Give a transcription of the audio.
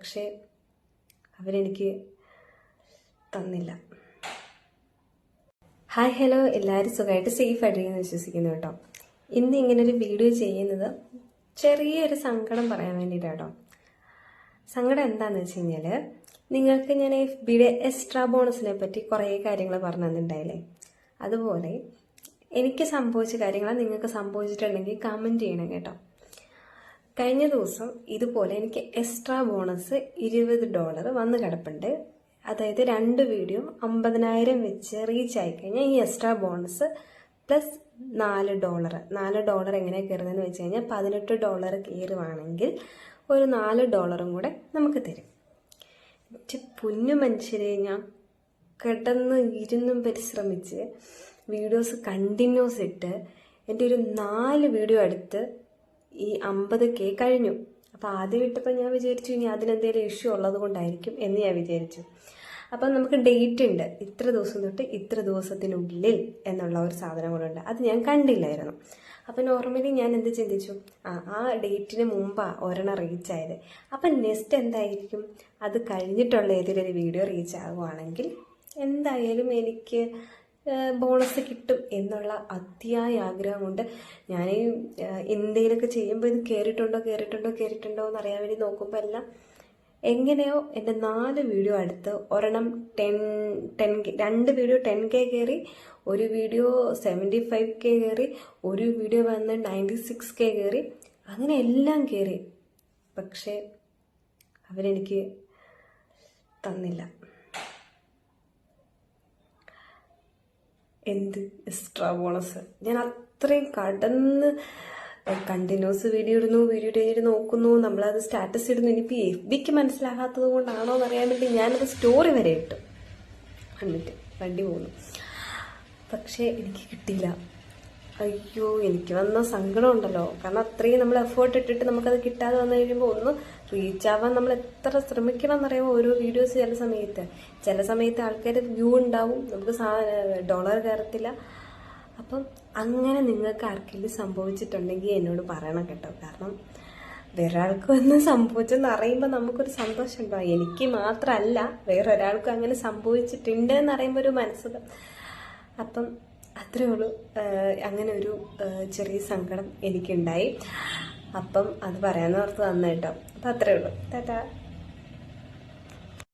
പക്ഷേ അവരെനിക്ക് തന്നില്ല. ഹായ് ഹലോ, എല്ലാവരും സുഖമായിട്ട് സേഫ് ആയിട്ടിരിക്കുന്നു വിശ്വസിക്കുന്നു കേട്ടോ. ഇന്ന് ഇങ്ങനൊരു വീഡിയോ ചെയ്യുന്നത് ചെറിയൊരു സങ്കടം പറയാൻ വേണ്ടിയിട്ടാട്ടോ. സങ്കടം എന്താണെന്ന് വെച്ച് കഴിഞ്ഞാൽ, നിങ്ങൾക്ക് ഞാൻ FBയുടെ എക്സ്ട്രാ ബോണസിനെ പറ്റി കുറേ കാര്യങ്ങൾ പറഞ്ഞു തന്നിട്ടുണ്ടായില്ലേ. അതുപോലെ എനിക്ക് സംഭവിച്ച കാര്യങ്ങൾ നിങ്ങൾക്ക് സംഭവിച്ചിട്ടുണ്ടെങ്കിൽ കമൻറ്റ് ചെയ്യണം കേട്ടോ. കഴിഞ്ഞ ദിവസം ഇതുപോലെ എനിക്ക് എക്സ്ട്രാ ബോണസ് $20 വന്ന് കിടപ്പുണ്ട്. അതായത് 2 വീഡിയോ 50,000 വെച്ച് റീച്ച് ആയിക്കഴിഞ്ഞാൽ ഈ എക്സ്ട്രാ ബോണസ് പ്ലസ് $4 എങ്ങനെയാണ് കയറുന്നതെന്ന് വെച്ച് കഴിഞ്ഞാൽ $18 കയറുവാണെങ്കിൽ ഒരു $4 കൂടെ നമുക്ക് തരും. പൊന്നു മനുഷ്യരെ, ഞാൻ കിടന്ന് ഇരുന്നും പരിശ്രമിച്ച് വീഡിയോസ് കണ്ടിന്യൂസ് ഇട്ട് എൻ്റെ ഒരു 4 വീഡിയോ അടുത്ത് ഈ 50K കഴിഞ്ഞു. അപ്പോൾ ആദ്യം ഇട്ടപ്പോൾ ഞാൻ വിചാരിച്ചു ഇനി അതിനെന്തെങ്കിലും ഇഷ്യൂ ഉള്ളത് കൊണ്ടായിരിക്കും എന്ന് ഞാൻ വിചാരിച്ചു. അപ്പം നമുക്ക് ഡേറ്റ് ഉണ്ട്, ഇത്ര ദിവസം തൊട്ട് ഇത്ര ദിവസത്തിനുള്ളിൽ എന്നുള്ള ഒരു സാധനം കൂടെ ഉണ്ട്. അത് ഞാൻ കണ്ടില്ലായിരുന്നു. അപ്പം നോർമലി ഞാൻ എന്ത് ചിന്തിച്ചു, ആ ഡേറ്റിന് മുമ്പാണ് ഒരെണ്ണം റീച്ച് ആയത്. അപ്പം നെക്സ്റ്റ് എന്തായിരിക്കും, അത് കഴിഞ്ഞിട്ടുള്ള ഏതെങ്കിലും വീഡിയോ റീച്ച് ആകുവാണെങ്കിൽ എന്തായാലും എനിക്ക് ബോണസ് കിട്ടും എന്നുള്ള അതിയായ ആഗ്രഹം കൊണ്ട് ഞാൻ എന്തെങ്കിലുമൊക്കെ ചെയ്യുമ്പോൾ ഇത് കയറിയിട്ടുണ്ടോ എന്നറിയാൻ വേണ്ടി നോക്കുമ്പോൾ എല്ലാം എങ്ങനെയോ എൻ്റെ 4 വീഡിയോ അടുത്ത് ഒരെണ്ണം 2 വീഡിയോ 10K കയറി, ഒരു വീഡിയോ 75K കയറി, ഒരു വീഡിയോ വന്ന് 96K കയറി, അങ്ങനെ എല്ലാം കയറി. പക്ഷേ അവരെനിക്ക് തന്നില്ല. എന്ത് എക്സ്ട്രാ ബോണസ്? ഞാൻ അത്രയും കടന്ന് കണ്ടിന്യൂസ് വീഡിയോ ഇടുന്നു, നോക്കുന്നു, നമ്മളത് സ്റ്റാറ്റസ് ഇടുന്നു. ഇനിയിപ്പോൾ FBക്ക് മനസ്സിലാകാത്തത് കൊണ്ടാണോ എന്നറിയാൻ വേണ്ടി ഞാനത് സ്റ്റോറി വരെ ഇട്ടു. എന്നിട്ട് വണ്ടി പോകുന്നു, പക്ഷേ എനിക്ക് കിട്ടിയില്ല. അയ്യോ, എനിക്ക് വന്ന സങ്കടം ഉണ്ടല്ലോ. കാരണം അത്രയും നമ്മൾ എഫേർട്ട് ഇട്ടിട്ട് നമുക്കത് കിട്ടാതെ വന്നു കഴിയുമ്പോൾ ഒന്ന് റീച്ച് ആവാൻ നമ്മൾ എത്ര ശ്രമിക്കണം എന്നറിയാമോ. ഓരോ വീഡിയോസ് ചില സമയത്ത് ആൾക്കാർ വ്യൂ ഉണ്ടാവും, നമുക്ക് ഡോളർ കയറത്തില്ല. അപ്പം അങ്ങനെ നിങ്ങൾക്ക് ആർക്കെങ്കിലും സംഭവിച്ചിട്ടുണ്ടെങ്കിൽ എന്നോട് പറയണം കേട്ടോ. കാരണം വേറൊരാൾക്കും ഒന്നും സംഭവിച്ചെന്ന് അറിയുമ്പോൾ നമുക്കൊരു സന്തോഷം ഉണ്ടാവും. എനിക്ക് മാത്രമല്ല, വേറൊരാൾക്കും അങ്ങനെ സംഭവിച്ചിട്ടുണ്ട് എന്നറിയുമ്പോൾ ഒരു മനസ്സുഖം. അപ്പം അത്രേ ഉള്ളൂ. അങ്ങനെ ഒരു ചെറിയ സങ്കടം എനിക്കുണ്ടായി. അപ്പം അത് പറയാമെന്ന് ഓർത്ത് വന്നു കേട്ടോ. അപ്പം അത്രേ ഉള്ളൂ. ടാറ്റാ.